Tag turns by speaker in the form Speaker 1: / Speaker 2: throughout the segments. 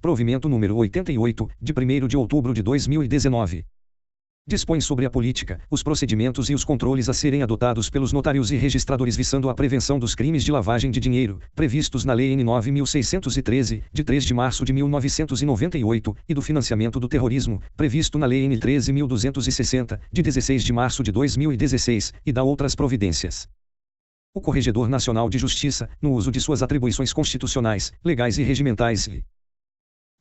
Speaker 1: Provimento número 88, de 1º de outubro de 2019. Dispõe sobre a política, os procedimentos e os controles a serem adotados pelos notários e registradores visando à prevenção dos crimes de lavagem de dinheiro, previstos na Lei N. 9.613, de 3 de março de 1998, e do financiamento do terrorismo, previsto na Lei N. 13.260, de 16 de março de 2016, e da outras providências. O Corregedor Nacional de Justiça, no uso de suas atribuições constitucionais, legais e regimentais,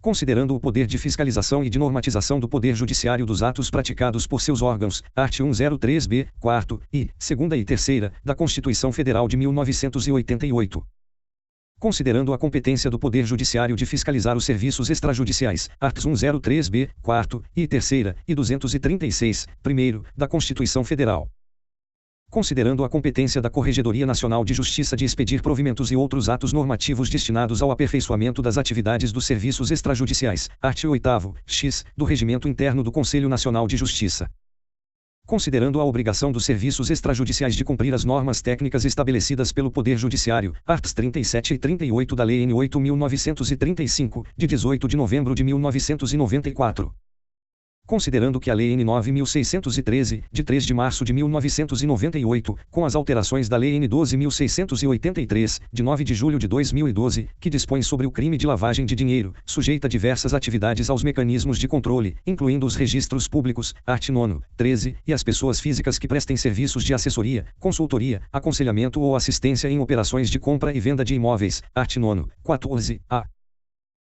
Speaker 1: considerando o poder de fiscalização e de normatização do Poder Judiciário dos atos praticados por seus órgãos, art. 103b, 4º, e 2ª e 3ª, da Constituição Federal de 1988. Considerando a competência do Poder Judiciário de fiscalizar os serviços extrajudiciais, art. 103b, 4º, e 3ª, e 236, 1º, da Constituição Federal. Considerando a competência da Corregedoria Nacional de Justiça de expedir provimentos e outros atos normativos destinados ao aperfeiçoamento das atividades dos serviços extrajudiciais, art. 8º, x, do Regimento Interno do Conselho Nacional de Justiça. Considerando a obrigação dos serviços extrajudiciais de cumprir as normas técnicas estabelecidas pelo Poder Judiciário, arts. 37 e 38 da Lei N. 8.935, de 18 de novembro de 1994. Considerando que a Lei N. 9.613, de 3 de março de 1998, com as alterações da Lei N. 12.683, de 9 de julho de 2012, que dispõe sobre o crime de lavagem de dinheiro, sujeita diversas atividades aos mecanismos de controle, incluindo os registros públicos, art. 9, 13, e as pessoas físicas que prestem serviços de assessoria, consultoria, aconselhamento ou assistência em operações de compra e venda de imóveis, art. 9, 14, a.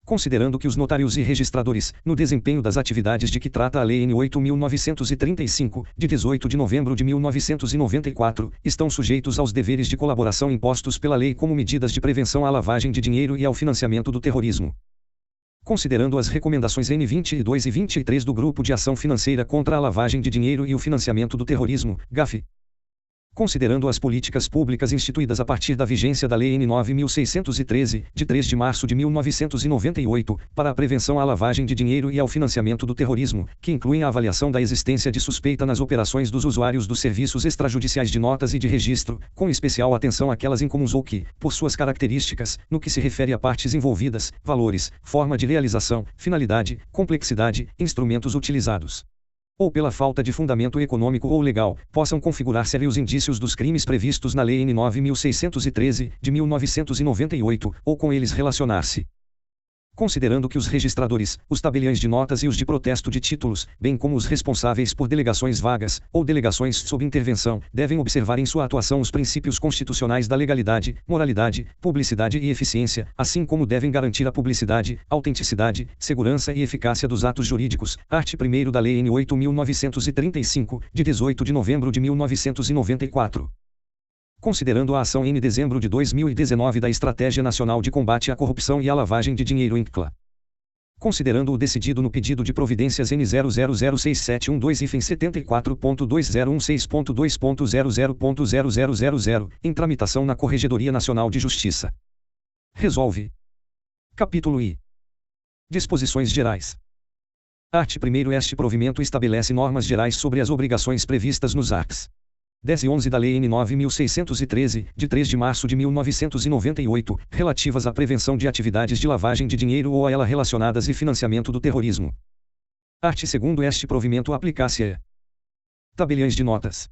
Speaker 1: Considerando que os notários e registradores, no desempenho das atividades de que trata a Lei N. 8.935, de 18 de novembro de 1994, estão sujeitos aos deveres de colaboração impostos pela lei como medidas de prevenção à lavagem de dinheiro e ao financiamento do terrorismo. Considerando as recomendações N. 22 e 23 do Grupo de Ação Financeira contra a Lavagem de Dinheiro e o Financiamento do Terrorismo, GAFI. Considerando as políticas públicas instituídas a partir da vigência da Lei N. 9.613, de 3 de março de 1998, para a prevenção à lavagem de dinheiro e ao financiamento do terrorismo, que incluem a avaliação da existência de suspeita nas operações dos usuários dos serviços extrajudiciais de notas e de registro, com especial atenção àquelas incomuns ou que, por suas características, no que se refere a partes envolvidas, valores, forma de realização, finalidade, complexidade, instrumentos utilizados, ou pela falta de fundamento econômico ou legal, possam configurar sérios indícios dos crimes previstos na Lei N. 9.613, de 1998, ou com eles relacionar-se. Considerando que os registradores, os tabeliães de notas e os de protesto de títulos, bem como os responsáveis por delegações vagas, ou delegações sob intervenção, devem observar em sua atuação os princípios constitucionais da legalidade, moralidade, publicidade e eficiência, assim como devem garantir a publicidade, autenticidade, segurança e eficácia dos atos jurídicos, art. 1º da Lei N. 8.935, de 18 de novembro de 1994. Considerando a ação em dezembro de 2019 da Estratégia Nacional de Combate à Corrupção e à Lavagem de Dinheiro (INCLA). Considerando o decidido no pedido de providências N. 000671-74.2016.2.00.0000, em tramitação na Corregedoria Nacional de Justiça. Resolve. Capítulo I. Disposições Gerais. Art. 1º. Este provimento estabelece normas gerais sobre as obrigações previstas nos arts. 10 e 11 da Lei N. 9.613, de 3 de março de 1998, relativas à prevenção de atividades de lavagem de dinheiro ou a ela relacionadas e financiamento do terrorismo. Art. 2º. Este provimento aplica-se a tabeliães de notas,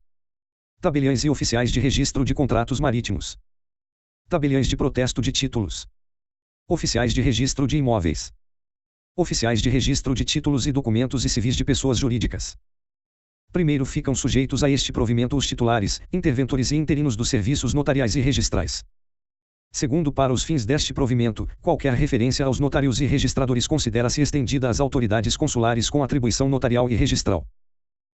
Speaker 1: tabeliães e oficiais de registro de contratos marítimos, tabeliães de protesto de títulos, oficiais de registro de imóveis, oficiais de registro de títulos e documentos e civis de pessoas jurídicas. Primeiro ficam sujeitos a este provimento os titulares, interventores e interinos dos serviços notariais e registrais. Segundo, para os fins deste provimento, qualquer referência aos notários e registradores considera-se estendida às autoridades consulares com atribuição notarial e registral.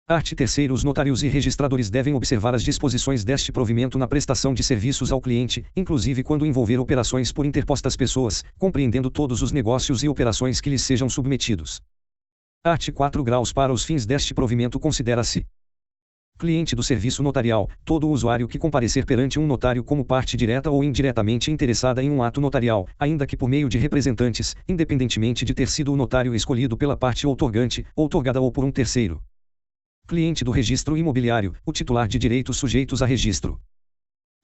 Speaker 1: Art. 3º. Os notários e registradores devem observar as disposições deste provimento na prestação de serviços ao cliente, inclusive quando envolver operações por interpostas pessoas, compreendendo todos os negócios e operações que lhes sejam submetidos. Art. 4 graus. Para os fins deste provimento considera-se cliente do serviço notarial todo usuário que comparecer perante um notário como parte direta ou indiretamente interessada em um ato notarial, ainda que por meio de representantes, independentemente de ter sido o notário escolhido pela parte outorgante, outorgada ou por um terceiro. Cliente do registro imobiliário, o titular de direitos sujeitos a registro.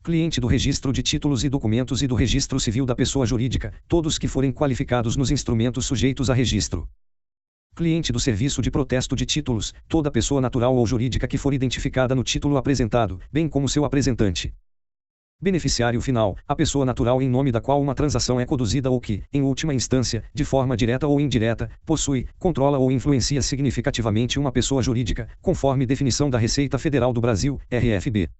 Speaker 1: Cliente do registro de títulos e documentos e do registro civil da pessoa jurídica, todos que forem qualificados nos instrumentos sujeitos a registro. Cliente do serviço de protesto de títulos, toda pessoa natural ou jurídica que for identificada no título apresentado, bem como seu apresentante. Beneficiário final, a pessoa natural em nome da qual uma transação é conduzida ou que, em última instância, de forma direta ou indireta, possui, controla ou influencia significativamente uma pessoa jurídica, conforme definição da Receita Federal do Brasil, RFB.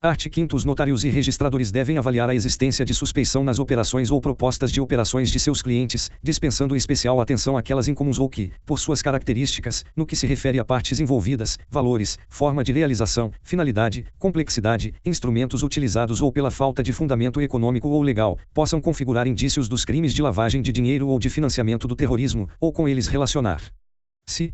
Speaker 1: Art. 5º. Os notários e registradores devem avaliar a existência de suspeição nas operações ou propostas de operações de seus clientes, dispensando especial atenção àquelas incomuns ou que, por suas características, no que se refere a partes envolvidas, valores, forma de realização, finalidade, complexidade, instrumentos utilizados ou pela falta de fundamento econômico ou legal, possam configurar indícios dos crimes de lavagem de dinheiro ou de financiamento do terrorismo, ou com eles relacionar-se.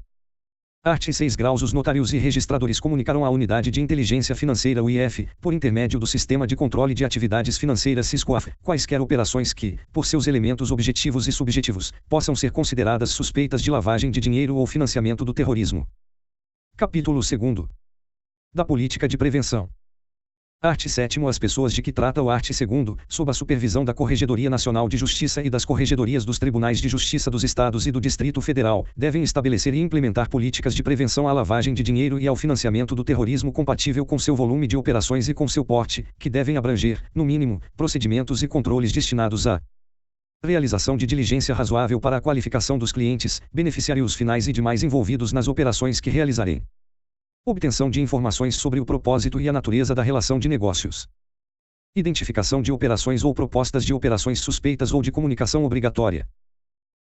Speaker 1: Art. 6 graus. Os notários e registradores comunicarão à Unidade de Inteligência Financeira UIF, por intermédio do Sistema de Controle de Atividades Financeiras SISCOAF, quaisquer operações que, por seus elementos objetivos e subjetivos, possam ser consideradas suspeitas de lavagem de dinheiro ou financiamento do terrorismo. Capítulo 2. Da Política de Prevenção. Art. 7. As pessoas de que trata o art. 2º, sob a supervisão da Corregedoria Nacional de Justiça e das Corregedorias dos Tribunais de Justiça dos Estados e do Distrito Federal, devem estabelecer e implementar políticas de prevenção à lavagem de dinheiro e ao financiamento do terrorismo compatível com seu volume de operações e com seu porte, que devem abranger, no mínimo, procedimentos e controles destinados à realização de diligência razoável para a qualificação dos clientes, beneficiários finais e demais envolvidos nas operações que realizarem. Obtenção de informações sobre o propósito e a natureza da relação de negócios. Identificação de operações ou propostas de operações suspeitas ou de comunicação obrigatória.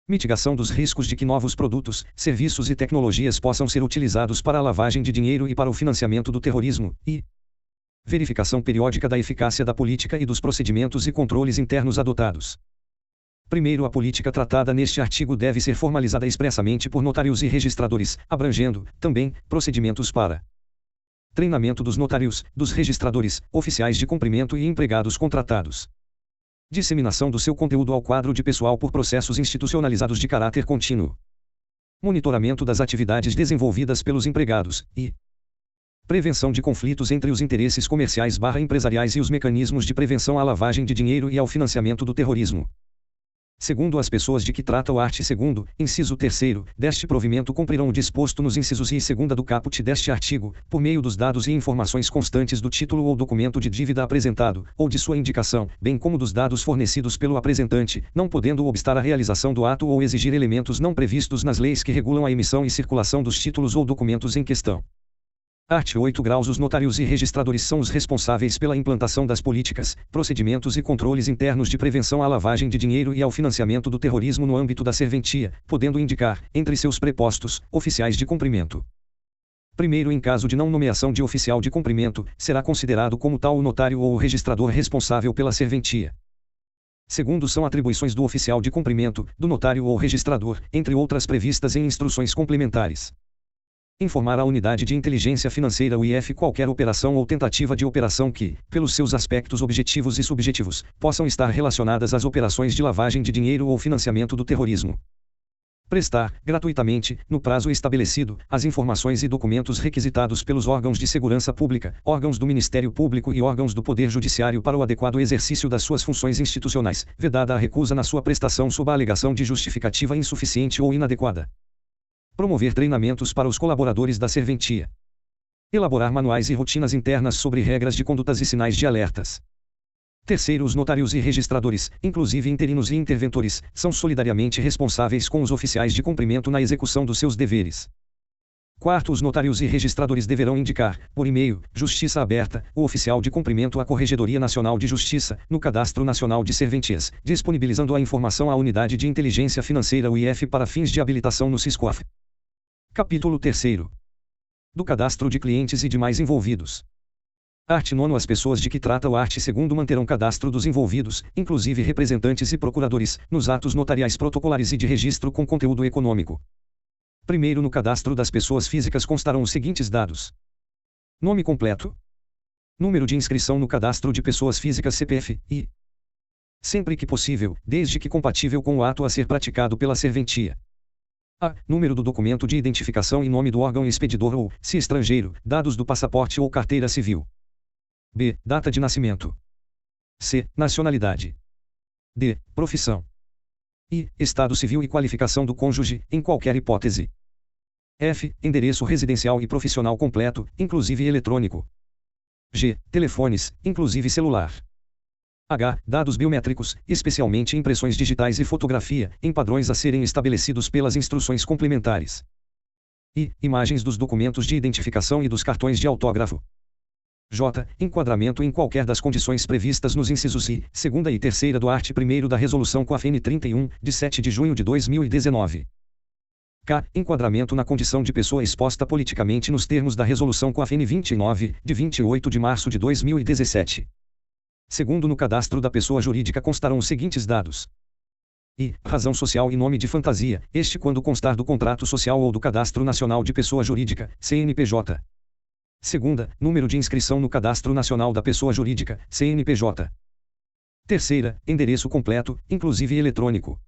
Speaker 1: Mitigação dos riscos de que novos produtos, serviços e tecnologias possam ser utilizados para a lavagem de dinheiro e para o financiamento do terrorismo, e verificação periódica da eficácia da política e dos procedimentos e controles internos adotados. Primeiro, a política tratada neste artigo deve ser formalizada expressamente por notários e registradores, abrangendo, também, procedimentos para treinamento dos notários, dos registradores, oficiais de cumprimento e empregados contratados. Disseminação do seu conteúdo ao quadro de pessoal por processos institucionalizados de caráter contínuo. Monitoramento das atividades desenvolvidas pelos empregados, e prevenção de conflitos entre os interesses comerciais/empresariais e os mecanismos de prevenção à lavagem de dinheiro e ao financiamento do terrorismo. Segundo as pessoas de que trata o art. 2º, inciso 3º, deste provimento cumprirão o disposto nos incisos I e 2ª do caput deste artigo, por meio dos dados e informações constantes do título ou documento de dívida apresentado, ou de sua indicação, bem como dos dados fornecidos pelo apresentante, não podendo obstar a realização do ato ou exigir elementos não previstos nas leis que regulam a emissão e circulação dos títulos ou documentos em questão. Art. 8 graus. Os notários e registradores são os responsáveis pela implantação das políticas, procedimentos e controles internos de prevenção à lavagem de dinheiro e ao financiamento do terrorismo no âmbito da serventia, podendo indicar, entre seus prepostos, oficiais de cumprimento. Primeiro, em caso de não nomeação de oficial de cumprimento, será considerado como tal o notário ou o registrador responsável pela serventia. Segundo, são atribuições do oficial de cumprimento, do notário ou registrador, entre outras previstas em instruções complementares. Informar à Unidade de Inteligência Financeira UIF qualquer operação ou tentativa de operação que, pelos seus aspectos objetivos e subjetivos, possam estar relacionadas às operações de lavagem de dinheiro ou financiamento do terrorismo. Prestar, gratuitamente, no prazo estabelecido, as informações e documentos requisitados pelos órgãos de segurança pública, órgãos do Ministério Público e órgãos do Poder Judiciário para o adequado exercício das suas funções institucionais, vedada a recusa na sua prestação sob a alegação de justificativa insuficiente ou inadequada. Promover treinamentos para os colaboradores da serventia. Elaborar manuais e rotinas internas sobre regras de condutas e sinais de alertas. Terceiro, os notários e registradores, inclusive interinos e interventores, são solidariamente responsáveis com os oficiais de cumprimento na execução dos seus deveres. Quarto, os notários e registradores deverão indicar, por e-mail, Justiça Aberta, o oficial de cumprimento à Corregedoria Nacional de Justiça, no Cadastro Nacional de Serventias, disponibilizando a informação à Unidade de Inteligência Financeira UIF para fins de habilitação no SISCOAF. Capítulo 3º. Do cadastro de clientes e demais envolvidos. Art. 9. As pessoas de que trata o art. 2º manterão cadastro dos envolvidos, inclusive representantes e procuradores, nos atos notariais protocolares e de registro com conteúdo econômico. Primeiro, no cadastro das pessoas físicas constarão os seguintes dados: nome completo, número de inscrição no cadastro de pessoas físicas CPF, e, sempre que possível, desde que compatível com o ato a ser praticado pela serventia, a. Número do documento de identificação e nome do órgão expedidor ou, se estrangeiro, dados do passaporte ou carteira civil. B. Data de nascimento. C. Nacionalidade. D. Profissão. I. Estado civil e qualificação do cônjuge, em qualquer hipótese. F. Endereço residencial e profissional completo, inclusive eletrônico. G. Telefones, inclusive celular. H. Dados biométricos, especialmente impressões digitais e fotografia, em padrões a serem estabelecidos pelas instruções complementares. I. Imagens dos documentos de identificação e dos cartões de autógrafo. J. Enquadramento em qualquer das condições previstas nos incisos I, 2ª e 3ª do art. 1º da Resolução COAFEN 31, de 7 de junho de 2019. K. Enquadramento na condição de pessoa exposta politicamente nos termos da Resolução COAFEN 29, de 28 de março de 2017. Segundo, no cadastro da pessoa jurídica constarão os seguintes dados. I. Razão social e nome de fantasia, este quando constar do contrato social ou do Cadastro Nacional de Pessoa Jurídica, CNPJ. Segunda, número de inscrição no Cadastro Nacional da Pessoa Jurídica, CNPJ. Terceira, endereço completo, inclusive eletrônico.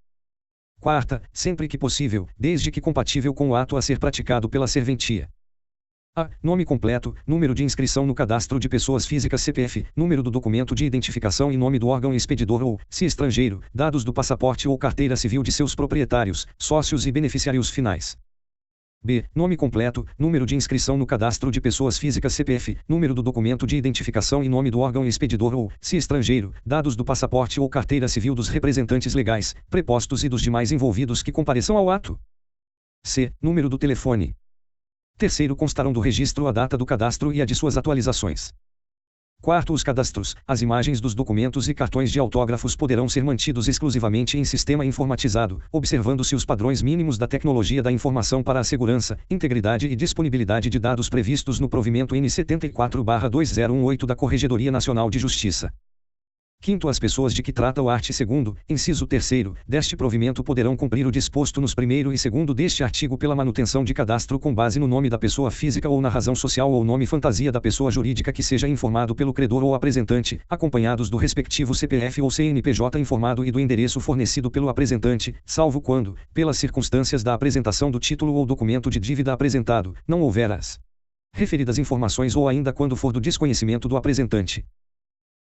Speaker 1: Quarta, sempre que possível, desde que compatível com o ato a ser praticado pela serventia. A. Nome completo, número de inscrição no cadastro de pessoas físicas CPF, número do documento de identificação e nome do órgão expedidor ou, se estrangeiro, dados do passaporte ou carteira civil de seus proprietários, sócios e beneficiários finais. B. Nome completo, número de inscrição no cadastro de pessoas físicas CPF, número do documento de identificação e nome do órgão expedidor ou, se estrangeiro, dados do passaporte ou carteira civil dos representantes legais, prepostos e dos demais envolvidos que compareçam ao ato. C. Número do telefone. Terceiro, constarão do registro a data do cadastro e a de suas atualizações. Quarto, os cadastros, as imagens dos documentos e cartões de autógrafos poderão ser mantidos exclusivamente em sistema informatizado, observando-se os padrões mínimos da tecnologia da informação para a segurança, integridade e disponibilidade de dados previstos no provimento N 74/2018 da Corregedoria Nacional de Justiça. Quinto, as pessoas de que trata o art. 2º, inciso 3º, deste provimento poderão cumprir o disposto nos 1º e 2º deste artigo pela manutenção de cadastro com base no nome da pessoa física ou na razão social ou nome fantasia da pessoa jurídica que seja informado pelo credor ou apresentante, acompanhados do respectivo CPF ou CNPJ informado e do endereço fornecido pelo apresentante, salvo quando, pelas circunstâncias da apresentação do título ou documento de dívida apresentado, não houver as referidas informações ou ainda quando for do desconhecimento do apresentante.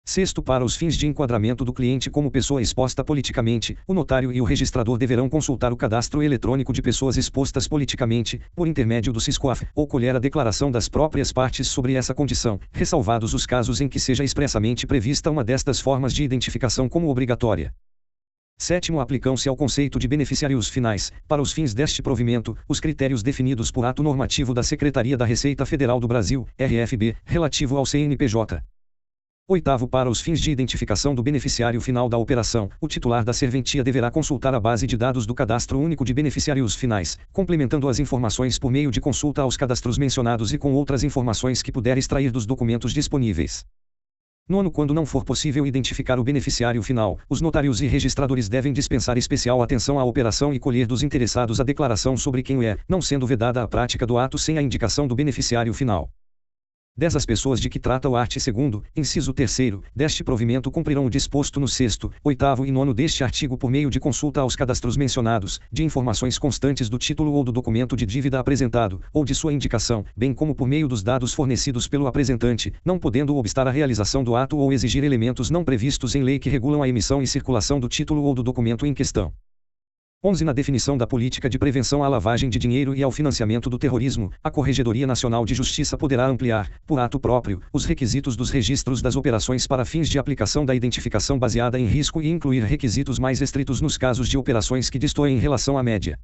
Speaker 1: Sexto, para os fins de enquadramento do cliente como pessoa exposta politicamente, o notário e o registrador deverão consultar o cadastro eletrônico de pessoas expostas politicamente, por intermédio do SISCOAF, ou colher a declaração das próprias partes sobre essa condição, ressalvados os casos em que seja expressamente prevista uma destas formas de identificação como obrigatória. Sétimo, aplicam-se ao conceito de beneficiários finais, para os fins deste provimento, os critérios definidos por ato normativo da Secretaria da Receita Federal do Brasil, RFB, relativo ao CNPJ. Oitavo, para os fins de identificação do beneficiário final da operação, o titular da serventia deverá consultar a base de dados do Cadastro Único de Beneficiários Finais, complementando as informações por meio de consulta aos cadastros mencionados e com outras informações que puder extrair dos documentos disponíveis. Nono, quando não for possível identificar o beneficiário final, os notários e registradores devem dispensar especial atenção à operação e colher dos interessados a declaração sobre quem o é, não sendo vedada a prática do ato sem a indicação do beneficiário final. 10. As pessoas de que trata o art. 2º, inciso 3º, deste provimento cumprirão o disposto no 6º, 8º e 9º deste artigo por meio de consulta aos cadastros mencionados, de informações constantes do título ou do documento de dívida apresentado, ou de sua indicação, bem como por meio dos dados fornecidos pelo apresentante, não podendo obstar a realização do ato ou exigir elementos não previstos em lei que regulam a emissão e circulação do título ou do documento em questão. 11. Na definição da política de prevenção à lavagem de dinheiro e ao financiamento do terrorismo, a Corregedoria Nacional de Justiça poderá ampliar, por ato próprio, os requisitos dos registros das operações para fins de aplicação da identificação baseada em risco e incluir requisitos mais estritos nos casos de operações que destoem em relação à média.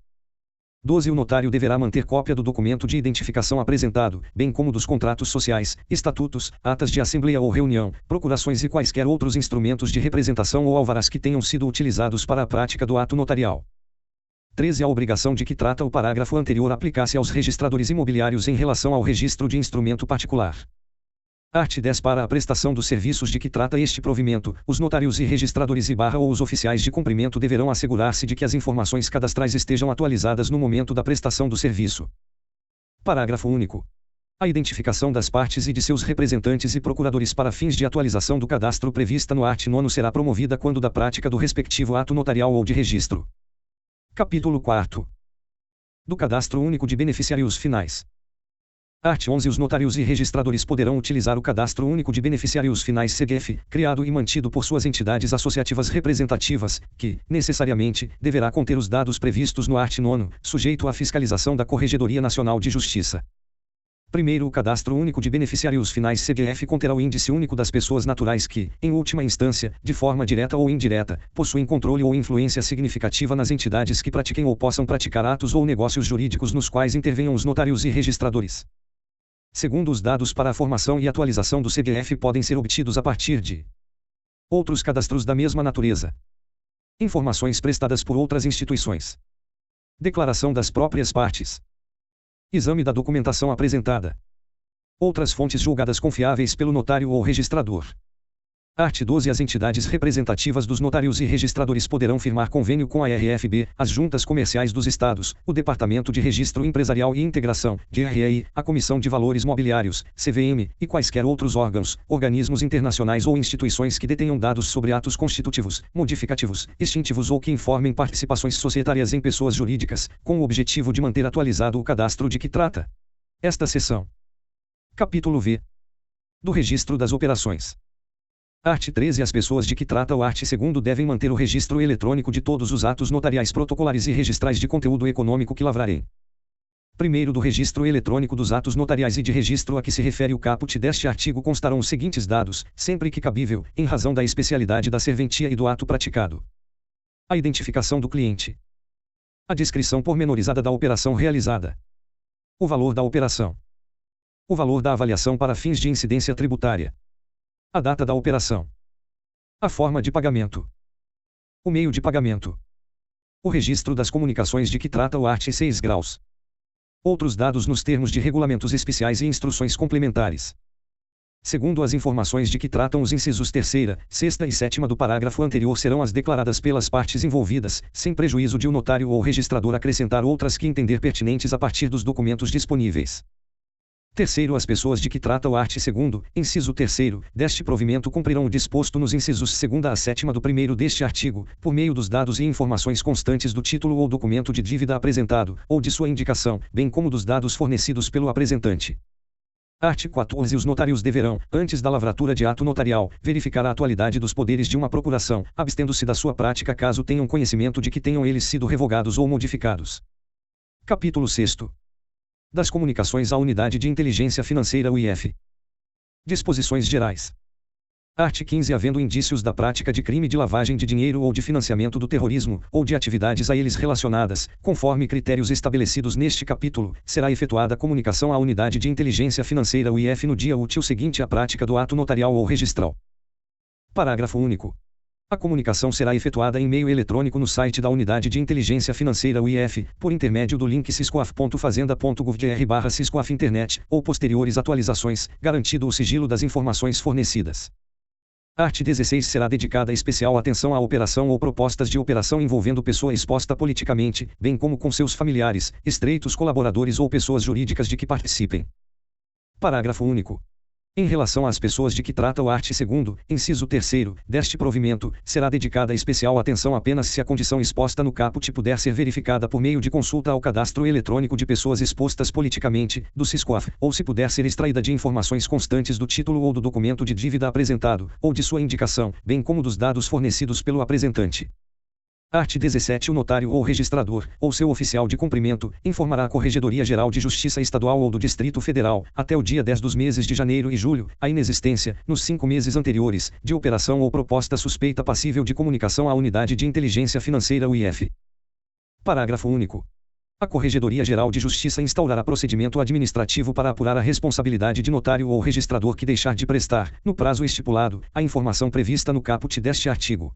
Speaker 1: 12. O notário deverá manter cópia do documento de identificação apresentado, bem como dos contratos sociais, estatutos, atas de assembleia ou reunião, procurações e quaisquer outros instrumentos de representação ou alvarás que tenham sido utilizados para a prática do ato notarial. 13. A obrigação de que trata o parágrafo anterior aplicar-se aos registradores imobiliários em relação ao registro de instrumento particular. Art. 10. Para a prestação dos serviços de que trata este provimento, os notários e registradores ou os oficiais de cumprimento deverão assegurar-se de que as informações cadastrais estejam atualizadas no momento da prestação do serviço. Parágrafo único. A identificação das partes e de seus representantes e procuradores para fins de atualização do cadastro prevista no art. 9 será promovida quando da prática do respectivo ato notarial ou de registro. Capítulo 4. Do Cadastro Único de Beneficiários Finais. Art. 11. Os notários e registradores poderão utilizar o Cadastro Único de Beneficiários Finais CGF, criado e mantido por suas entidades associativas representativas, que, necessariamente, deverá conter os dados previstos no art. 9, sujeito à fiscalização da Corregedoria Nacional de Justiça. Primeiro, o Cadastro Único de Beneficiários Finais CGF conterá o índice único das pessoas naturais que, em última instância, de forma direta ou indireta, possuem controle ou influência significativa nas entidades que pratiquem ou possam praticar atos ou negócios jurídicos nos quais intervenham os notários e registradores. Segundo, os dados para a formação e atualização do CGF podem ser obtidos a partir de outros cadastros da mesma natureza, informações prestadas por outras instituições, declaração das próprias partes, exame da documentação apresentada, outras fontes julgadas confiáveis pelo notário ou registrador. Art. 12. As entidades representativas dos notários e registradores poderão firmar convênio com a RFB, as juntas comerciais dos estados, o Departamento de Registro Empresarial e Integração, DREI, a Comissão de Valores Mobiliários, CVM, e quaisquer outros órgãos, organismos internacionais ou instituições que detenham dados sobre atos constitutivos, modificativos, extintivos ou que informem participações societárias em pessoas jurídicas, com o objetivo de manter atualizado o cadastro de que trata esta seção. Capítulo V. Do Registro das Operações. Art. 13. As pessoas de que trata o art. 2º devem manter o registro eletrônico de todos os atos notariais protocolares e registrais de conteúdo econômico que lavrarem. Primeiro, do registro eletrônico dos atos notariais e de registro a que se refere o caput deste artigo constarão os seguintes dados, sempre que cabível, em razão da especialidade da serventia e do ato praticado: a identificação do cliente, a descrição pormenorizada da operação realizada, o valor da operação, o valor da avaliação para fins de incidência tributária, a data da operação, a forma de pagamento, o meio de pagamento, o registro das comunicações de que trata o art. 6 graus, outros dados nos termos de regulamentos especiais e instruções complementares. Segundo, as informações de que tratam os incisos 3ª, 6ª e 7ª do parágrafo anterior serão as declaradas pelas partes envolvidas, sem prejuízo de o notário ou registrador acrescentar outras que entender pertinentes a partir dos documentos disponíveis. Terceiro, as pessoas de que trata o art. 2º, inciso 3º, deste provimento cumprirão o disposto nos incisos 2ª a 7ª do 1º deste artigo, por meio dos dados e informações constantes do título ou documento de dívida apresentado, ou de sua indicação, bem como dos dados fornecidos pelo apresentante. Art. 14. Os notários deverão, antes da lavratura de ato notarial, verificar a atualidade dos poderes de uma procuração, abstendo-se da sua prática caso tenham conhecimento de que tenham eles sido revogados ou modificados. Capítulo 6. Das comunicações à Unidade de Inteligência Financeira UIF. Disposições gerais. Art. 15. Havendo indícios da prática de crime de lavagem de dinheiro ou de financiamento do terrorismo, ou de atividades a eles relacionadas, conforme critérios estabelecidos neste capítulo, será efetuada comunicação à Unidade de Inteligência Financeira UIF no dia útil seguinte à prática do ato notarial ou registral. Parágrafo único. A comunicação será efetuada em meio eletrônico no site da Unidade de Inteligência Financeira UIF, por intermédio do link siscoaf.fazenda.gov.br/siscoaf internet, ou posteriores atualizações, garantido o sigilo das informações fornecidas. Art. 16. Será dedicada especial atenção à operação ou propostas de operação envolvendo pessoa exposta politicamente, bem como com seus familiares, estreitos colaboradores ou pessoas jurídicas de que participem. Parágrafo único. Em relação às pessoas de que trata o art. 2º, inciso 3º, deste provimento, será dedicada especial atenção apenas se a condição exposta no caput puder ser verificada por meio de consulta ao cadastro eletrônico de pessoas expostas politicamente, do Siscoaf, ou se puder ser extraída de informações constantes do título ou do documento de dívida apresentado, ou de sua indicação, bem como dos dados fornecidos pelo apresentante. Art. 17. O notário ou registrador, ou seu oficial de cumprimento, informará a Corregedoria Geral de Justiça Estadual ou do Distrito Federal, até o dia 10 dos meses de janeiro e julho, a inexistência, nos 5 meses anteriores, de operação ou proposta suspeita passível de comunicação à Unidade de Inteligência Financeira UIF. Parágrafo único. A Corregedoria Geral de Justiça instaurará procedimento administrativo para apurar a responsabilidade de notário ou registrador que deixar de prestar, no prazo estipulado, a informação prevista no caput deste artigo.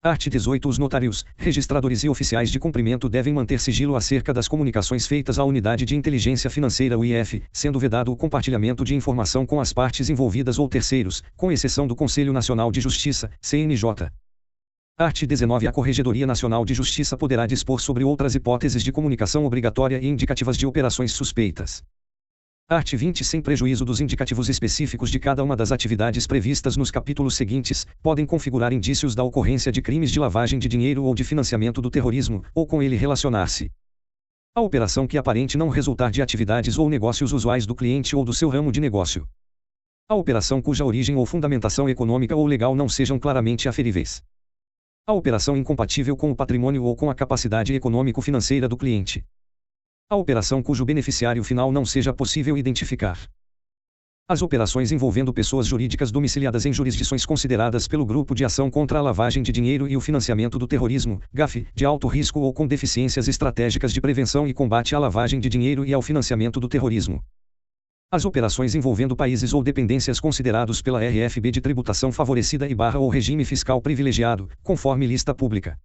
Speaker 1: Art. 18. Os notários, registradores e oficiais de cumprimento devem manter sigilo acerca das comunicações feitas à Unidade de Inteligência Financeira UIF, sendo vedado o compartilhamento de informação com as partes envolvidas ou terceiros, com exceção do Conselho Nacional de Justiça, CNJ. Art. 19. A Corregedoria Nacional de Justiça poderá dispor sobre outras hipóteses de comunicação obrigatória e indicativas de operações suspeitas. Art. 20. Sem prejuízo dos indicativos específicos de cada uma das atividades previstas nos capítulos seguintes, podem configurar indícios da ocorrência de crimes de lavagem de dinheiro ou de financiamento do terrorismo, ou com ele relacionar-se. A operação que aparente não resultar de atividades ou negócios usuais do cliente ou do seu ramo de negócio. A operação cuja origem ou fundamentação econômica ou legal não sejam claramente aferíveis. A operação incompatível com o patrimônio ou com a capacidade econômico-financeira do cliente. A operação cujo beneficiário final não seja possível identificar. As operações envolvendo pessoas jurídicas domiciliadas em jurisdições consideradas pelo Grupo de Ação contra a Lavagem de Dinheiro e o Financiamento do Terrorismo, GAFI, de alto risco ou com deficiências estratégicas de prevenção e combate à lavagem de dinheiro e ao financiamento do terrorismo. As operações envolvendo países ou dependências considerados pela RFB de tributação favorecida e ou regime fiscal privilegiado, conforme lista pública.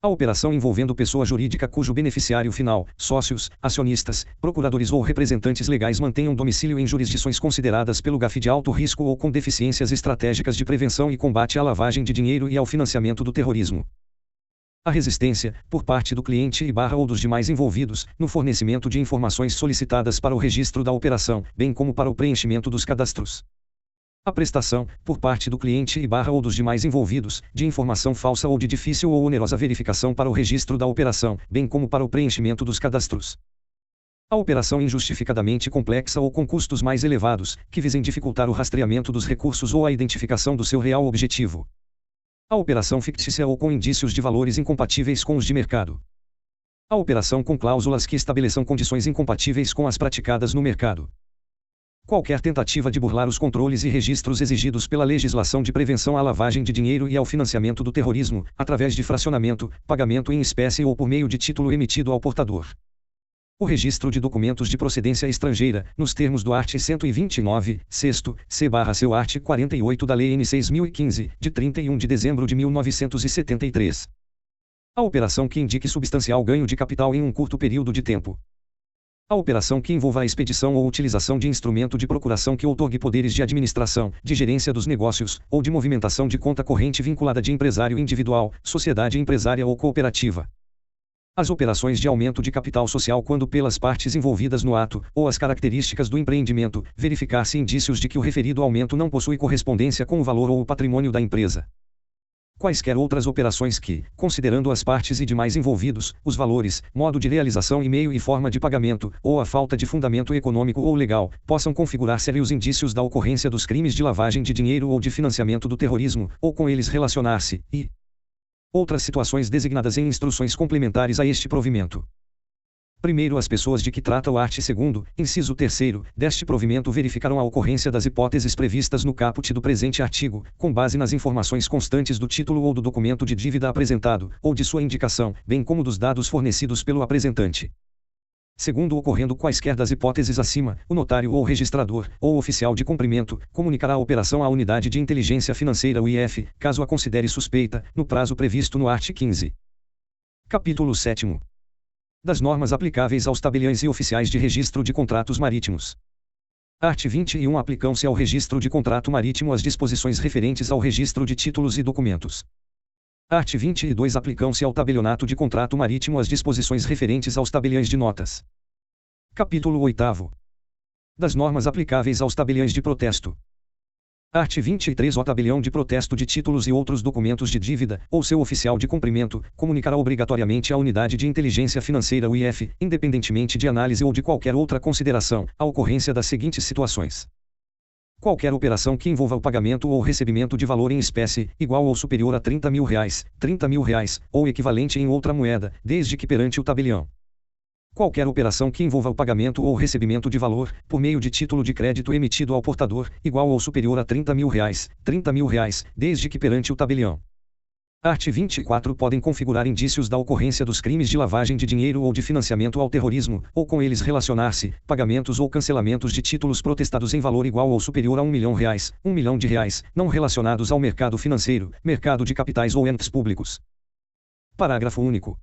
Speaker 1: A operação envolvendo pessoa jurídica cujo beneficiário final, sócios, acionistas, procuradores ou representantes legais mantenham domicílio em jurisdições consideradas pelo GAFI de alto risco ou com deficiências estratégicas de prevenção e combate à lavagem de dinheiro e ao financiamento do terrorismo. A resistência, por parte do cliente e ou dos demais envolvidos, no fornecimento de informações solicitadas para o registro da operação, bem como para o preenchimento dos cadastros. A prestação, por parte do cliente e ou dos demais envolvidos, de informação falsa ou de difícil ou onerosa verificação para o registro da operação, bem como para o preenchimento dos cadastros. A operação injustificadamente complexa ou com custos mais elevados, que visem dificultar o rastreamento dos recursos ou a identificação do seu real objetivo. A operação fictícia ou com indícios de valores incompatíveis com os de mercado. A operação com cláusulas que estabeleçam condições incompatíveis com as praticadas no mercado. Qualquer tentativa de burlar os controles e registros exigidos pela legislação de prevenção à lavagem de dinheiro e ao financiamento do terrorismo, através de fracionamento, pagamento em espécie ou por meio de título emitido ao portador. O registro de documentos de procedência estrangeira, nos termos do art. 129, 6º, c/seu art. 48 da Lei N. 6.015, de 31 de dezembro de 1973. A operação que indique substancial ganho de capital em um curto período de tempo. A operação que envolva a expedição ou utilização de instrumento de procuração que outorgue poderes de administração, de gerência dos negócios, ou de movimentação de conta corrente vinculada de empresário individual, sociedade empresária ou cooperativa. As operações de aumento de capital social quando pelas partes envolvidas no ato, ou as características do empreendimento, verificar-se indícios de que o referido aumento não possui correspondência com o valor ou o patrimônio da empresa. Quaisquer outras operações que, considerando as partes e demais envolvidos, os valores, modo de realização e meio e forma de pagamento, ou a falta de fundamento econômico ou legal, possam configurar sérios indícios da ocorrência dos crimes de lavagem de dinheiro ou de financiamento do terrorismo, ou com eles relacionar-se, e outras situações designadas em instruções complementares a este provimento. Primeiro, as pessoas de que trata o art. 2º, inciso 3º, deste provimento verificarão a ocorrência das hipóteses previstas no caput do presente artigo, com base nas informações constantes do título ou do documento de dívida apresentado, ou de sua indicação, bem como dos dados fornecidos pelo apresentante. Segundo, ocorrendo quaisquer das hipóteses acima, o notário ou registrador, ou oficial de cumprimento, comunicará a operação à Unidade de Inteligência Financeira UIF, caso a considere suspeita, no prazo previsto no art. 15. Capítulo 7º. Das normas aplicáveis aos tabeliões e oficiais de registro de contratos marítimos. Art. 21. Aplicam-se ao registro de contrato marítimo as disposições referentes ao registro de títulos e documentos. Art. 22. Aplicam-se ao tabelionato de contrato marítimo as disposições referentes aos tabeliões de notas. Capítulo 8º. Das normas aplicáveis aos tabeliões de protesto. Art. 23. O tabelião de protesto de títulos e outros documentos de dívida, ou seu oficial de cumprimento, comunicará obrigatoriamente à Unidade de Inteligência Financeira UIF, independentemente de análise ou de qualquer outra consideração, a ocorrência das seguintes situações. Qualquer operação que envolva o pagamento ou recebimento de valor em espécie, igual ou superior a R$30.000, ou equivalente em outra moeda, desde que perante o tabelião. Qualquer operação que envolva o pagamento ou recebimento de valor, por meio de título de crédito emitido ao portador, igual ou superior a R$30.000, desde que perante o tabelião. Art. 24. Podem configurar indícios da ocorrência dos crimes de lavagem de dinheiro ou de financiamento ao terrorismo, ou com eles relacionar-se, pagamentos ou cancelamentos de títulos protestados em valor igual ou superior a R$1.000.000, R$1.000.000, não relacionados ao mercado financeiro, mercado de capitais ou entes públicos. Parágrafo único.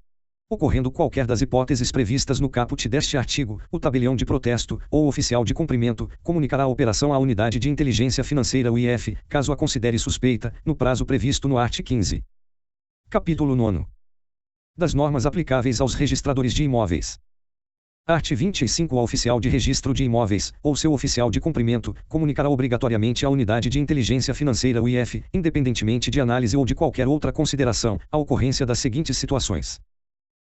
Speaker 1: Ocorrendo qualquer das hipóteses previstas no caput deste artigo, o tabelião de protesto, ou oficial de cumprimento, comunicará a operação à Unidade de Inteligência Financeira UIF, caso a considere suspeita, no prazo previsto no art. 15. Capítulo 9. Das normas aplicáveis aos registradores de imóveis. Art. 25. O oficial de registro de imóveis, ou seu oficial de cumprimento, comunicará obrigatoriamente à Unidade de Inteligência Financeira UIF, independentemente de análise ou de qualquer outra consideração, a ocorrência das seguintes situações.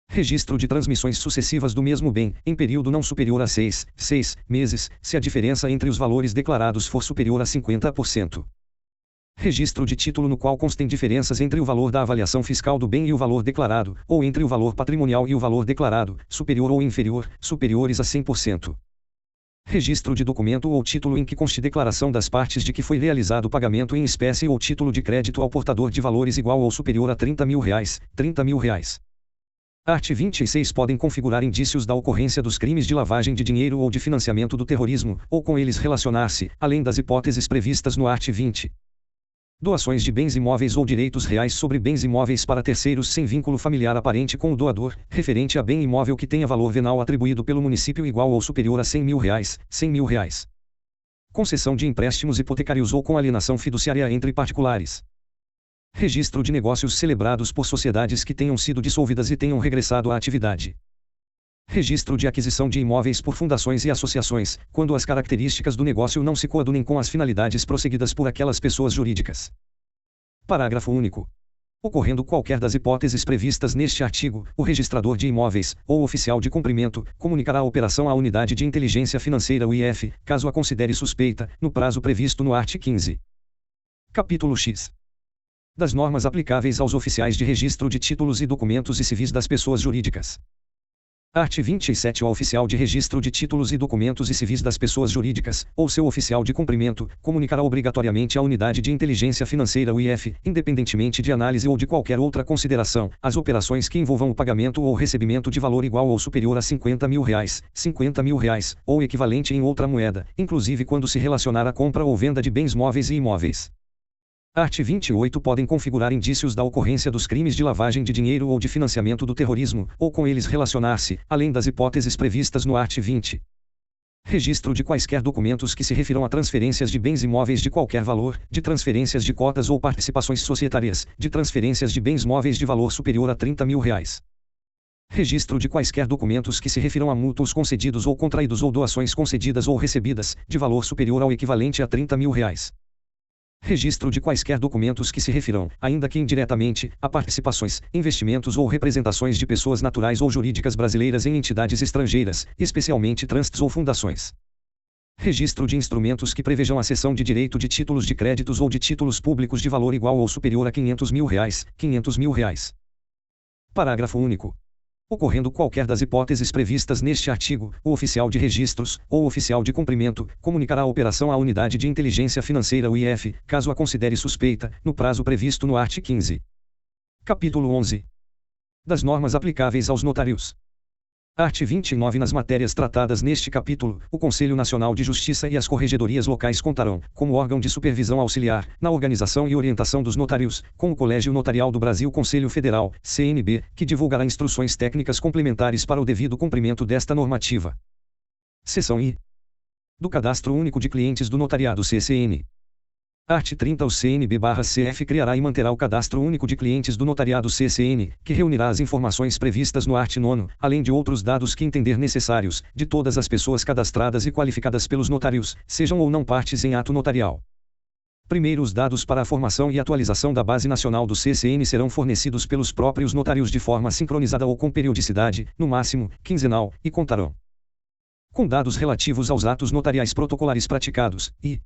Speaker 1: Registro de transmissões sucessivas do mesmo bem, em período não superior a 6 meses, se a diferença entre os valores declarados for superior a 50%. Registro de título no qual constem diferenças entre o valor da avaliação fiscal do bem e o valor declarado, ou entre o valor patrimonial e o valor declarado, superior ou inferior, superiores a 100%. Registro de documento ou título em que conste declaração das partes de que foi realizado o pagamento em espécie ou título de crédito ao portador de valores igual ou superior a R$30 mil. Art. 26 podem configurar indícios da ocorrência dos crimes de lavagem de dinheiro ou de financiamento do terrorismo, ou com eles relacionar-se, além das hipóteses previstas no art. 20. Doações de bens imóveis ou direitos reais sobre bens imóveis para terceiros sem vínculo familiar aparente com o doador, referente a bem imóvel que tenha valor venal atribuído pelo município igual ou superior a R$100 mil. R$100 mil. Concessão de empréstimos hipotecários ou com alienação fiduciária entre particulares. Registro de negócios celebrados por sociedades que tenham sido dissolvidas e tenham regressado à atividade. Registro de aquisição de imóveis por fundações e associações, quando as características do negócio não se coadunem com as finalidades prosseguidas por aquelas pessoas jurídicas. Parágrafo único. Ocorrendo qualquer das hipóteses previstas neste artigo, o registrador de imóveis, ou oficial de cumprimento, comunicará a operação à Unidade de Inteligência Financeira UIF, caso a considere suspeita, no prazo previsto no art. 15. Capítulo X. Das normas aplicáveis aos oficiais de registro de títulos e documentos e civis das pessoas jurídicas. Art. 27. O oficial de registro de títulos e documentos e civis das pessoas jurídicas, ou seu oficial de cumprimento, comunicará obrigatoriamente à Unidade de Inteligência Financeira UIF, independentemente de análise ou de qualquer outra consideração, as operações que envolvam o pagamento ou recebimento de valor igual ou superior a R$50 mil, R$50 mil, ou equivalente em outra moeda, inclusive quando se relacionar à compra ou venda de bens móveis e imóveis. Art. 28. Podem configurar indícios da ocorrência dos crimes de lavagem de dinheiro ou de financiamento do terrorismo, ou com eles relacionar-se, além das hipóteses previstas no art. 20. Registro de quaisquer documentos que se refiram a transferências de bens imóveis de qualquer valor, de transferências de cotas ou participações societárias, de transferências de bens móveis de valor superior a R$30 mil. Registro de quaisquer documentos que se refiram a mútuos concedidos ou contraídos ou doações concedidas ou recebidas, de valor superior ou equivalente a R$30 mil. Registro de quaisquer documentos que se refiram, ainda que indiretamente, a participações, investimentos ou representações de pessoas naturais ou jurídicas brasileiras em entidades estrangeiras, especialmente trusts ou fundações. Registro de instrumentos que prevejam a cessão de direito de títulos de créditos ou de títulos públicos de valor igual ou superior a R$500 mil. R$500 mil. Parágrafo único. Ocorrendo qualquer das hipóteses previstas neste artigo, o oficial de registros, ou oficial de cumprimento, comunicará a operação à Unidade de Inteligência Financeira UIF, caso a considere suspeita, no prazo previsto no art. 15. Capítulo 11. Das normas aplicáveis aos notários. Art. 29. Nas matérias tratadas neste capítulo, o Conselho Nacional de Justiça e as corregedorias locais contarão, como órgão de supervisão auxiliar, na organização e orientação dos notários, com o Colégio Notarial do Brasil Conselho Federal, CNB, que divulgará instruções técnicas complementares para o devido cumprimento desta normativa. Seção I. Do Cadastro Único de Clientes do Notariado CCN. Art. 30. O CNB/CF criará e manterá o Cadastro Único de Clientes do Notariado CCN, que reunirá as informações previstas no art. 9, além de outros dados que entender necessários, de todas as pessoas cadastradas e qualificadas pelos notários, sejam ou não partes em ato notarial. Primeiro, os dados para a formação e atualização da Base Nacional do CCN serão fornecidos pelos próprios notários de forma sincronizada ou com periodicidade, no máximo, quinzenal, e contarão com dados relativos aos atos notariais protocolares praticados, e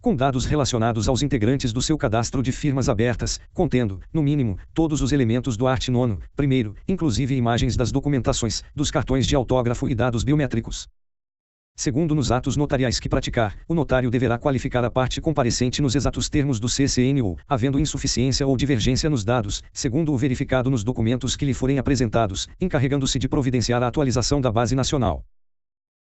Speaker 1: com dados relacionados aos integrantes do seu cadastro de firmas abertas, contendo, no mínimo, todos os elementos do art. 9, primeiro, inclusive imagens das documentações, dos cartões de autógrafo e dados biométricos. Segundo, nos atos notariais que praticar, o notário deverá qualificar a parte comparecente nos exatos termos do CCN ou, havendo insuficiência ou divergência nos dados, segundo o verificado nos documentos que lhe forem apresentados, encarregando-se de providenciar a atualização da Base Nacional.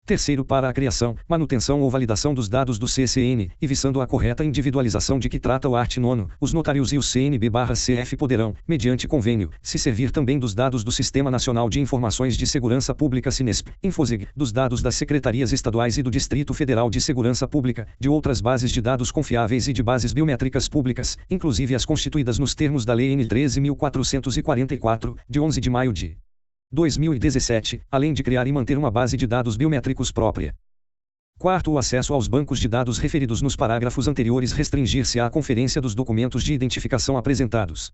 Speaker 1: Terceiro, para a criação, manutenção ou validação dos dados do CCN, e visando a correta individualização de que trata o art. 9, os notários e o CNB/CF poderão, mediante convênio, se servir também dos dados do Sistema Nacional de Informações de Segurança Pública Sinesp, Infoseg, dos dados das Secretarias Estaduais e do Distrito Federal de Segurança Pública, de outras bases de dados confiáveis e de bases biométricas públicas, inclusive as constituídas nos termos da Lei N. 13.444, de 11 de maio de 2017, além de criar e manter uma base de dados biométricos própria. Quarto, o acesso aos bancos de dados referidos nos parágrafos anteriores restringir-se à conferência dos documentos de identificação apresentados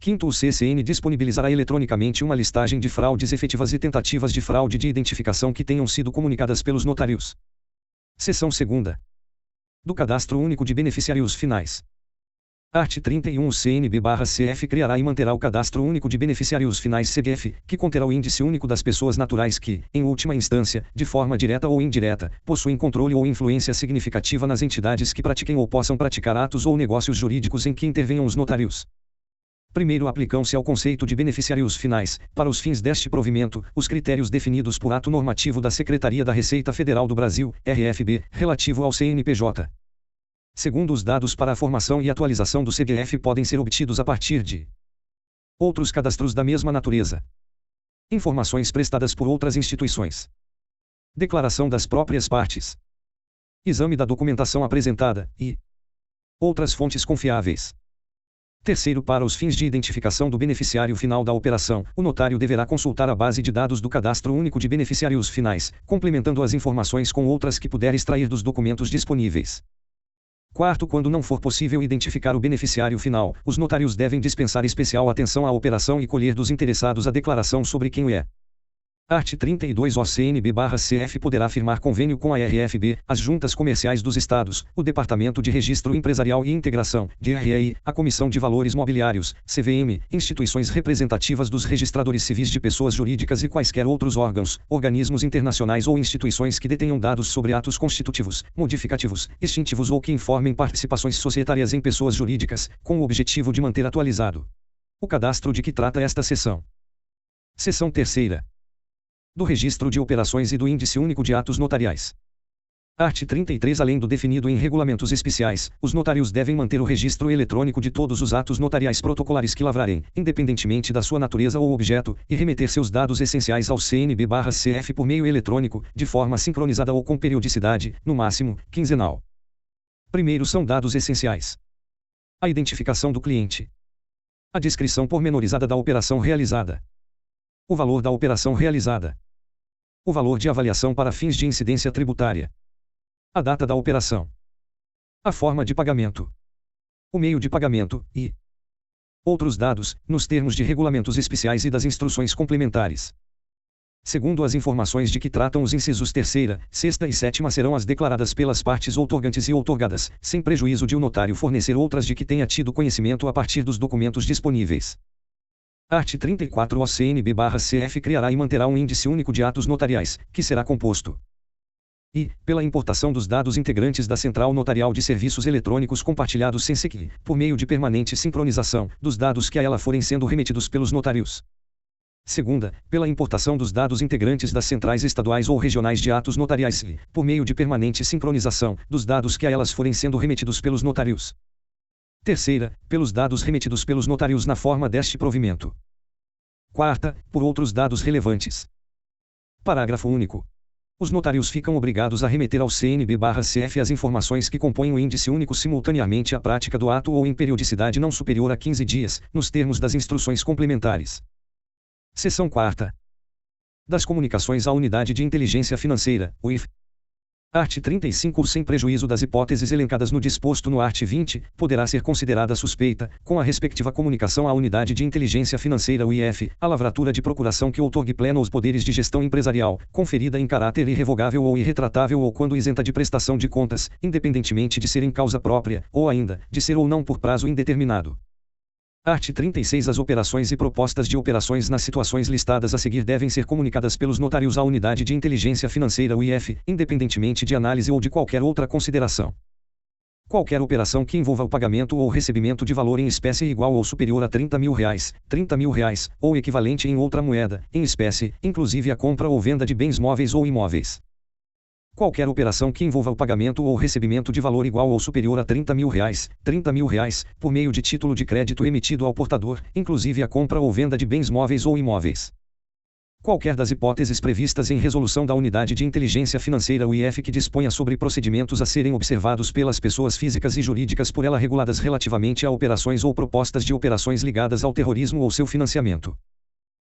Speaker 1: Quinto, o CCN disponibilizará eletronicamente uma listagem de fraudes efetivas e tentativas de fraude de identificação que tenham sido comunicadas pelos notários. Seção 2ª. Do Cadastro Único de Beneficiários Finais. Art. 31. O CNB/CF criará e manterá o Cadastro Único de Beneficiários Finais (CBF), que conterá o Índice Único das Pessoas Naturais que, em última instância, de forma direta ou indireta, possuem controle ou influência significativa nas entidades que pratiquem ou possam praticar atos ou negócios jurídicos em que intervenham os notários. Primeiro, aplicam-se ao conceito de beneficiários finais, para os fins deste provimento, os critérios definidos por ato normativo da Secretaria da Receita Federal do Brasil, RFB, relativo ao CNPJ. Segundo, os dados para a formação e atualização do CBF podem ser obtidos a partir de outros cadastros da mesma natureza. Informações prestadas por outras instituições. Declaração das próprias partes. Exame da documentação apresentada e outras fontes confiáveis. Terceiro, para os fins de identificação do beneficiário final da operação, o notário deverá consultar a base de dados do Cadastro Único de Beneficiários Finais, complementando as informações com outras que puder extrair dos documentos disponíveis. Quarto, quando não for possível identificar o beneficiário final, os notários devem dispensar especial atenção à operação e colher dos interessados a declaração sobre quem o é. Art. 32. O CNB/CF poderá firmar convênio com a RFB, as Juntas Comerciais dos Estados, o Departamento de Registro Empresarial e Integração, DREI, a Comissão de Valores Mobiliários, CVM, instituições representativas dos registradores civis de pessoas jurídicas e quaisquer outros órgãos, organismos internacionais ou instituições que detenham dados sobre atos constitutivos, modificativos, extintivos ou que informem participações societárias em pessoas jurídicas, com o objetivo de manter atualizado o cadastro de que trata esta seção. Seção 3ª. Do Registro de Operações e do Índice Único de Atos Notariais. Art. 33. Além do definido em regulamentos especiais, os notários devem manter o registro eletrônico de todos os atos notariais protocolares que lavrarem, independentemente da sua natureza ou objeto, e remeter seus dados essenciais ao CNB/CF por meio eletrônico, de forma sincronizada ou com periodicidade, no máximo, quinzenal. Primeiro são dados essenciais: a identificação do cliente, a descrição pormenorizada da operação realizada, o valor da operação realizada, o valor de avaliação para fins de incidência tributária, a data da operação, a forma de pagamento, o meio de pagamento e outros dados, nos termos de regulamentos especiais e das instruções complementares. Segundo as informações de que tratam os incisos 3ª, 6ª e 7ª serão as declaradas pelas partes outorgantes e outorgadas, sem prejuízo de o notário fornecer outras de que tenha tido conhecimento a partir dos documentos disponíveis. Art. 34. O CNB/CF criará e manterá um Índice Único de Atos Notariais, que será composto e, pela importação dos dados integrantes da Central Notarial de Serviços Eletrônicos Compartilhados (CNCC), por meio de permanente sincronização, dos dados que a ela forem sendo remetidos pelos notários. Segunda, pela importação dos dados integrantes das centrais estaduais ou regionais de atos notariais e, por meio de permanente sincronização, dos dados que a elas forem sendo remetidos pelos notários. Terceira, pelos dados remetidos pelos notários na forma deste provimento. Quarta, por outros dados relevantes. Parágrafo único. Os notários ficam obrigados a remeter ao CNB/CF as informações que compõem o índice único simultaneamente à prática do ato ou em periodicidade não superior a 15 dias, nos termos das instruções complementares. Seção 4ª. Das comunicações à Unidade de Inteligência Financeira, UIF. Art. 35. Sem prejuízo das hipóteses elencadas no disposto no art. 20, poderá ser considerada suspeita, com a respectiva comunicação à Unidade de Inteligência Financeira UIF, a lavratura de procuração que outorgue pleno os poderes de gestão empresarial, conferida em caráter irrevogável ou irretratável ou quando isenta de prestação de contas, independentemente de ser em causa própria, ou ainda, de ser ou não por prazo indeterminado. Art. 36. As operações e propostas de operações nas situações listadas a seguir devem ser comunicadas pelos notários à Unidade de Inteligência Financeira UIF, independentemente de análise ou de qualquer outra consideração. Qualquer operação que envolva o pagamento ou recebimento de valor em espécie igual ou superior a R$30 mil, R$30 mil, ou equivalente em outra moeda, em espécie, inclusive a compra ou venda de bens móveis ou imóveis. Qualquer operação que envolva o pagamento ou recebimento de valor igual ou superior a R$30 mil, R$30 mil, por meio de título de crédito emitido ao portador, inclusive a compra ou venda de bens móveis ou imóveis. Qualquer das hipóteses previstas em resolução da Unidade de Inteligência Financeira UIF que disponha sobre procedimentos a serem observados pelas pessoas físicas e jurídicas por ela reguladas relativamente a operações ou propostas de operações ligadas ao terrorismo ou seu financiamento.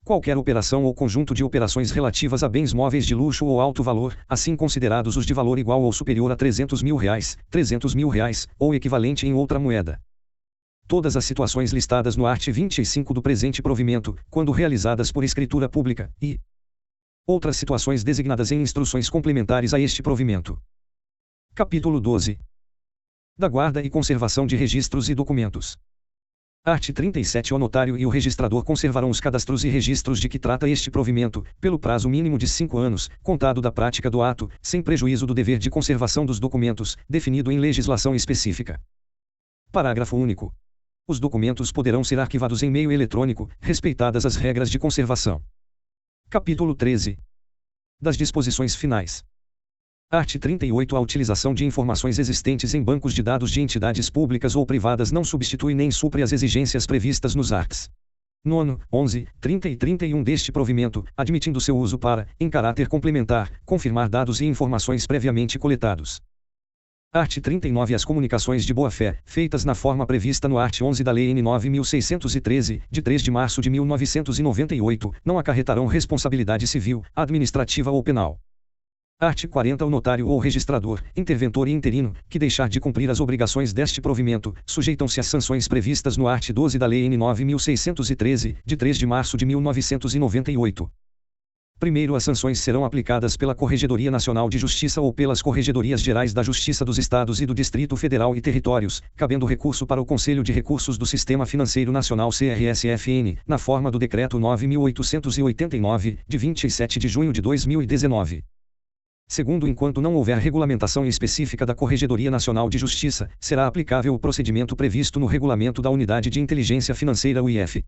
Speaker 1: Qualquer operação ou conjunto de operações relativas a bens móveis de luxo ou alto valor, assim considerados os de valor igual ou superior a R$300 mil, R$300 mil, ou equivalente em outra moeda. todas as situações listadas no art. 25 do presente provimento, quando realizadas por escritura pública, e outras situações designadas em instruções complementares a este provimento. Capítulo 12. Da guarda e conservação de registros e documentos. Art. 37. O notário e o registrador conservarão os cadastros e registros de que trata este provimento, pelo prazo mínimo de 5 anos, contado da prática do ato, sem prejuízo do dever de conservação dos documentos, definido em legislação específica. Parágrafo único. Os documentos poderão ser arquivados em meio eletrônico, respeitadas as regras de conservação. Capítulo 13. Das disposições finais. Art. 38. A utilização de informações existentes em bancos de dados de entidades públicas ou privadas não substitui nem supre as exigências previstas nos arts. 9, 11, 30 e 31 deste provimento, admitindo seu uso para, em caráter complementar, confirmar dados e informações previamente coletados. Art. 39. As comunicações de boa-fé, feitas na forma prevista no art. 11 da Lei N. 9.613, de 3 de março de 1998, não acarretarão responsabilidade civil, administrativa ou penal. Art. 40. O notário ou registrador, interventor e interino, que deixar de cumprir as obrigações deste provimento, sujeitam-se às sanções previstas no art. 12 da Lei N. 9.613, de 3 de março de 1998. Primeiro, as sanções serão aplicadas pela Corregedoria Nacional de Justiça ou pelas Corregedorias Gerais da Justiça dos Estados e do Distrito Federal e Territórios, cabendo recurso para o Conselho de Recursos do Sistema Financeiro Nacional CRSFN, na forma do Decreto 9.889, de 27 de junho de 2019. Segundo, enquanto não houver regulamentação específica da Corregedoria Nacional de Justiça, será aplicável o procedimento previsto no Regulamento da Unidade de Inteligência Financeira UIF.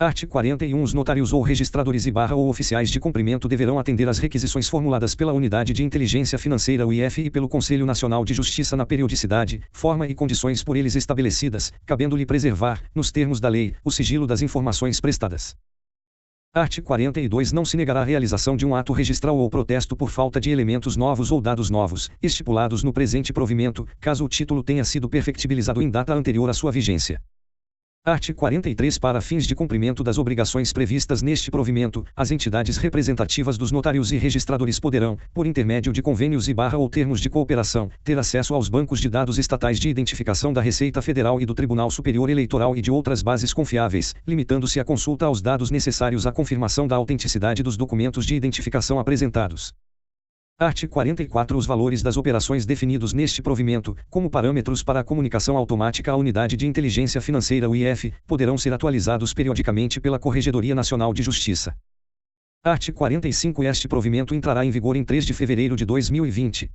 Speaker 1: Art. 41. Os notários ou registradores ou oficiais de cumprimento deverão atender às requisições formuladas pela Unidade de Inteligência Financeira UIF e pelo Conselho Nacional de Justiça na periodicidade, forma e condições por eles estabelecidas, cabendo-lhe preservar, nos termos da lei, o sigilo das informações prestadas. Art. 42. Não se negará a realização de um ato registral ou protesto por falta de elementos novos ou dados novos, estipulados no presente provimento, caso o título tenha sido perfectibilizado em data anterior à sua vigência. Art. 43. Para fins de cumprimento das obrigações previstas neste provimento, as entidades representativas dos notários e registradores poderão, por intermédio de convênios ou termos de cooperação, ter acesso aos bancos de dados estatais de identificação da Receita Federal e do Tribunal Superior Eleitoral e de outras bases confiáveis, limitando-se a consulta aos dados necessários à confirmação da autenticidade dos documentos de identificação apresentados. Art. 44. Os valores das operações definidos neste provimento, como parâmetros para a comunicação automática à Unidade de Inteligência Financeira UIF, poderão ser atualizados periodicamente pela Corregedoria Nacional de Justiça. Art. 45. Este provimento entrará em vigor em 3 de fevereiro de 2020.